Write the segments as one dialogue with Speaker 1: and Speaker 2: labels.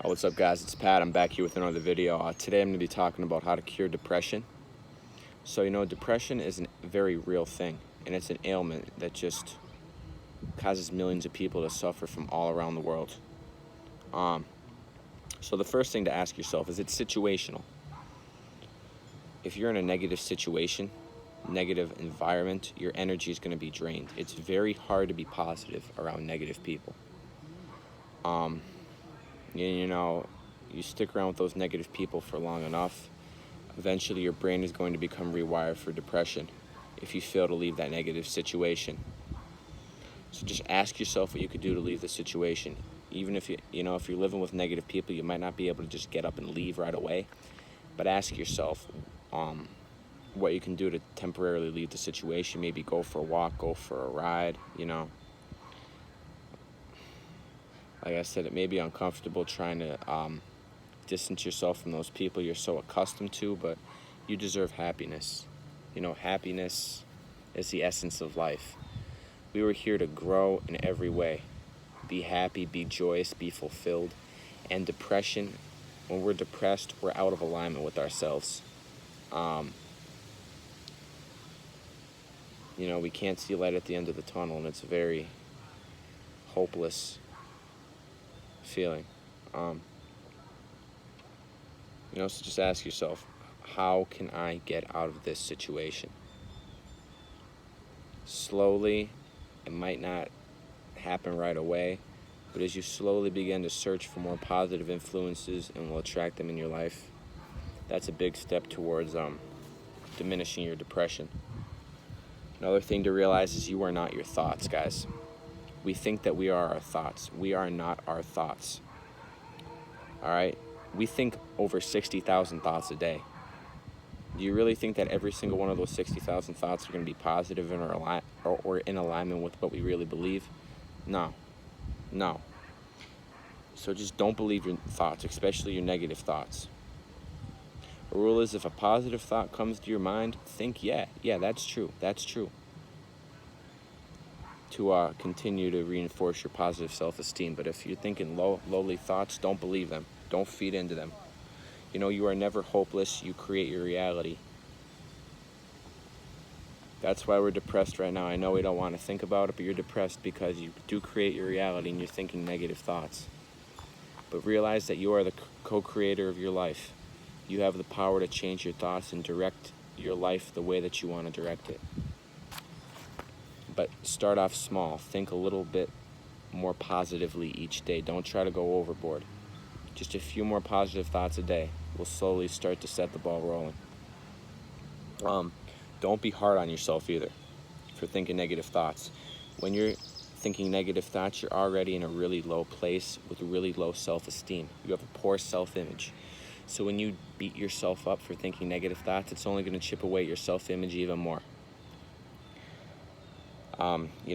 Speaker 1: What's up, guys? It's Pat. I'm back here with another video. Today I'm going to be talking about how to cure depression. So, depression is a very real thing, and it's an ailment that just causes millions of people to suffer from all around the world. So the first thing to ask yourself is, it's situational. If you're in a negative situation, negative environment, your energy is going to be drained. It's very hard to be positive around negative people. You stick around with those negative people for long enough, eventually your brain is going to become rewired for depression if you fail to leave that negative situation. So just ask yourself what you could do to leave the situation. Even if if you're living with negative people, you might not be able to just get up and leave right away, but ask yourself what you can do to temporarily leave the situation. Maybe go for a walk, go for a ride. Like I said, it may be uncomfortable trying to distance yourself from those people you're so accustomed to, but you deserve happiness. Happiness is the essence of life. We were here to grow in every way. Be happy, be joyous, be fulfilled. And depression, when we're depressed, we're out of alignment with ourselves. We can't see light at the end of the tunnel, and it's a very hopeless feeling. So just ask yourself, how can I get out of this situation? Slowly, it might not happen right away, but as you slowly begin to search for more positive influences and will attract them in your life, that's a big step towards diminishing your depression. Another thing to realize is you are not your thoughts, guys. We think that we are our thoughts. We are not our thoughts. All right? We think over 60,000 thoughts a day. Do you really think that every single one of those 60,000 thoughts are going to be positive or in alignment with what we really believe? No. So just don't believe your thoughts, especially your negative thoughts. The rule is, if a positive thought comes to your mind, think, yeah, that's true. To continue to reinforce your positive self-esteem. But if you're thinking lowly thoughts, don't believe them. Don't feed into them. You are never hopeless. You create your reality. That's why we're depressed right now. I know we don't want to think about it, but you're depressed because you do create your reality and you're thinking negative thoughts. But realize that you are the co-creator of your life. You have the power to change your thoughts and direct your life the way that you want to direct it. But start off small. Think a little bit more positively each day. Don't try to go overboard. Just a few more positive thoughts a day will slowly start to set the ball rolling. Don't be hard on yourself either for thinking negative thoughts. When you're thinking negative thoughts, you're already in a really low place with really low self-esteem. You have a poor self-image. So when you beat yourself up for thinking negative thoughts, it's only going to chip away your self-image even more.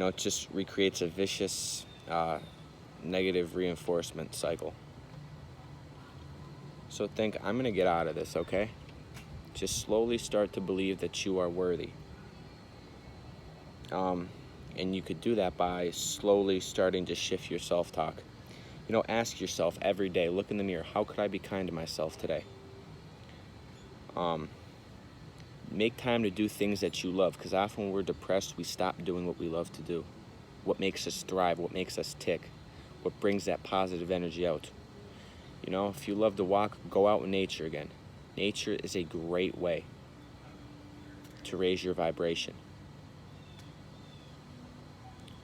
Speaker 1: It just recreates a vicious negative reinforcement cycle. So think, I'm going to get out of this, okay? Just slowly start to believe that you are worthy. And you could do that by slowly starting to shift your self-talk. Ask yourself every day, look in the mirror, how could I be kind to myself today? Make time to do things that you love, because often when we're depressed, we stop doing what we love to do. What makes us thrive, what makes us tick, what brings that positive energy out. If you love to walk, go out in nature again. Nature is a great way to raise your vibration.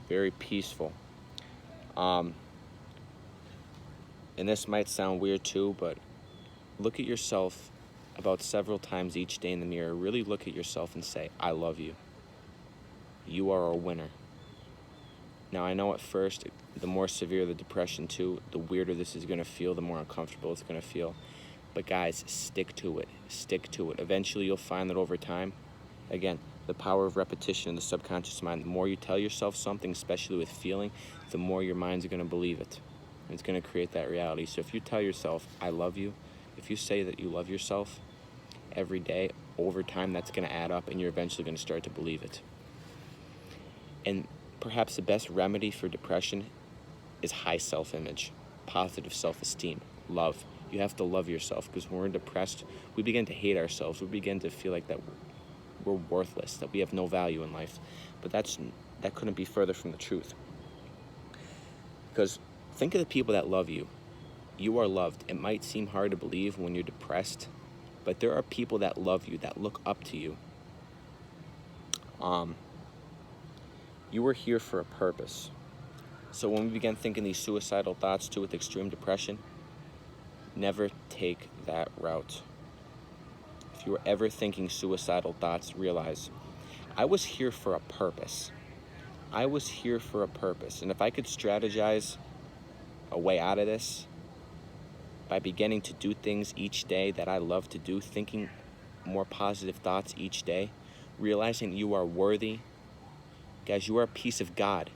Speaker 1: Very peaceful. And this might sound weird too, but look at yourself about several times each day in the mirror. Really look at yourself and say, I love you. You are a winner. Now, I know at first, the more severe the depression too, the weirder this is going to feel, the more uncomfortable it's going to feel. But guys, stick to it. Eventually you'll find that over time, again, the power of repetition in the subconscious mind, the more you tell yourself something, especially with feeling, the more your mind's going to believe it. And it's going to create that reality. So if you tell yourself, I love you, if you say that you love yourself every day, over time that's going to add up and you're eventually going to start to believe it. And perhaps the best remedy for depression is high self-image. positive self-esteem, love. You have to love yourself, because when we're depressed, we begin to hate ourselves. We begin to feel like that we're worthless, that we have no value in life. But that couldn't be further from the truth. Because think of the people that love you. You are loved. It might seem hard to believe when you're depressed, but there are people that love you, that look up to you. You were here for a purpose. So when we begin thinking these suicidal thoughts too with extreme depression, never take that route. If you are ever thinking suicidal thoughts, realize, I was here for a purpose. I was here for a purpose. And if I could strategize a way out of this by beginning to do things each day that I love to do, thinking more positive thoughts each day, realizing you are worthy. Guys, you are a piece of God.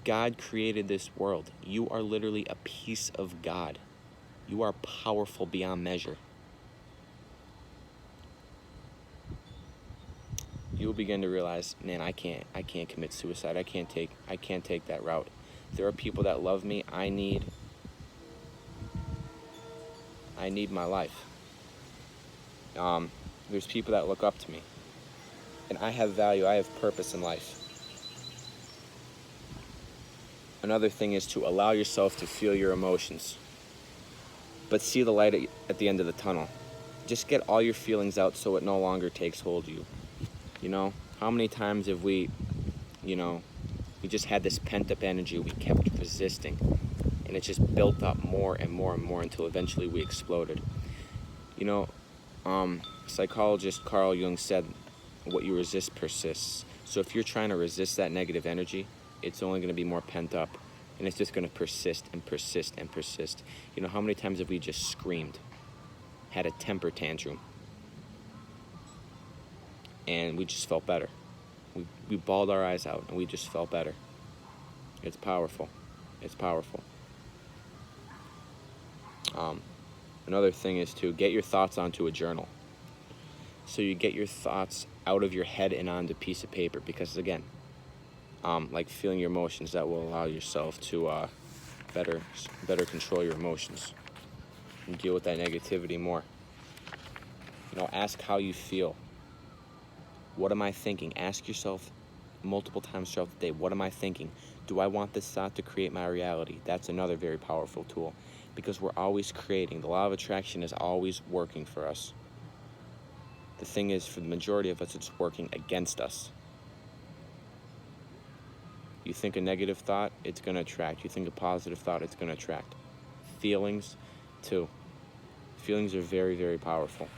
Speaker 1: God created this world. You are literally a piece of God. You are powerful beyond measure. You'll begin to realize, man, I can't commit suicide. I can't take that route. There are people that love me. I need my life. There's people that look up to me. And I have value. I have purpose in life. Another thing is to allow yourself to feel your emotions, but see the light at the end of the tunnel. Just get all your feelings out so it no longer takes hold of you. You know, how many times have we just had this pent-up energy, we kept resisting, and it just built up more and more and more until eventually we exploded. You know, psychologist Carl Jung said, what you resist persists. So if you're trying to resist that negative energy, it's only going to be more pent up, and it's just going to persist and persist and persist. You know, how many times have we just screamed, had a temper tantrum, and we just felt better? We bawled our eyes out, and we just felt better. It's powerful. It's powerful. Another thing is to get your thoughts onto a journal. So you get your thoughts out of your head and onto a piece of paper, because again, like feeling your emotions, that will allow yourself to better control your emotions and deal with that negativity more. You know, ask how you feel. What am I thinking? Ask yourself multiple times throughout the day, what am I thinking? Do I want this thought to create my reality? That's another very powerful tool, because we're always creating. The law of attraction is always working for us. The thing is, for the majority of us, it's working against us. You think a negative thought, it's going to attract. You think a positive thought, it's going to attract. Feelings, too. Feelings are very, very powerful.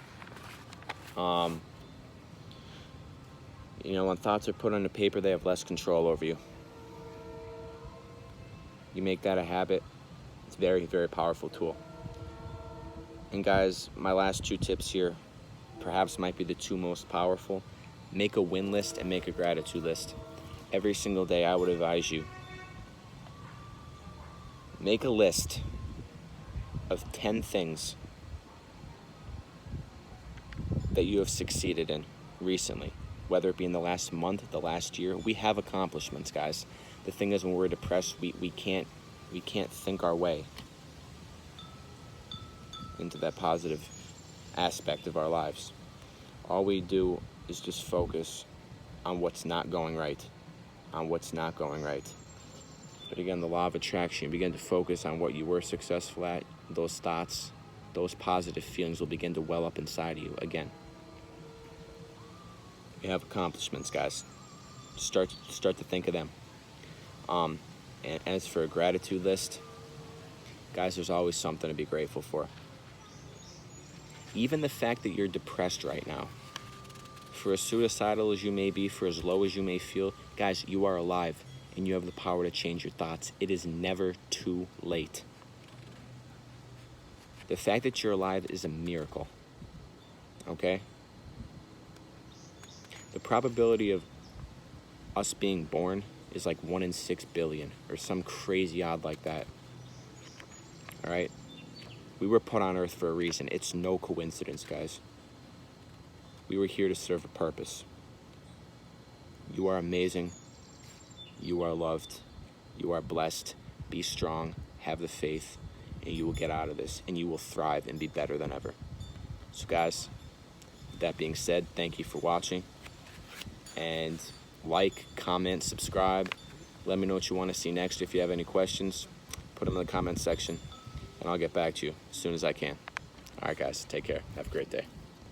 Speaker 1: You know, when thoughts are put on the paper, they have less control over you. You make that a habit, it's a very, very powerful tool. And guys, my last two tips here perhaps might be the two most powerful. Make a win list and make a gratitude list. Every single day, I would advise you, make a list of 10 things that you have succeeded in recently, whether it be in the last month, the last year. We have accomplishments, guys. The thing is, when we're depressed, we can't think our way into that positive aspect of our lives. All we do is just focus on what's not going right, But again, the law of attraction, you begin to focus on what you were successful at, those thoughts, those positive feelings will begin to well up inside of you again. You have accomplishments, guys. Start to think of them. And as for a gratitude list, guys, there's always something to be grateful for. Even the fact that you're depressed right now, for as suicidal as you may be, for as low as you may feel, guys, you are alive and you have the power to change your thoughts. It is never too late. The fact that you're alive is a miracle, okay? The probability of us being born is like 1 in 6 billion or some crazy odd like that, all right? We were put on earth for a reason. It's no coincidence, guys. We were here to serve a purpose. You are amazing. You are loved. You are blessed. Be strong. have the faith, and you will get out of this, and you will thrive and be better than ever. So guys, with that being said, thank you for watching, and like, comment, subscribe. Let me know what you want to see next. If you have any questions, put them in the comment section, and I'll get back to you as soon as I can. All right, guys, take care. Have a great day.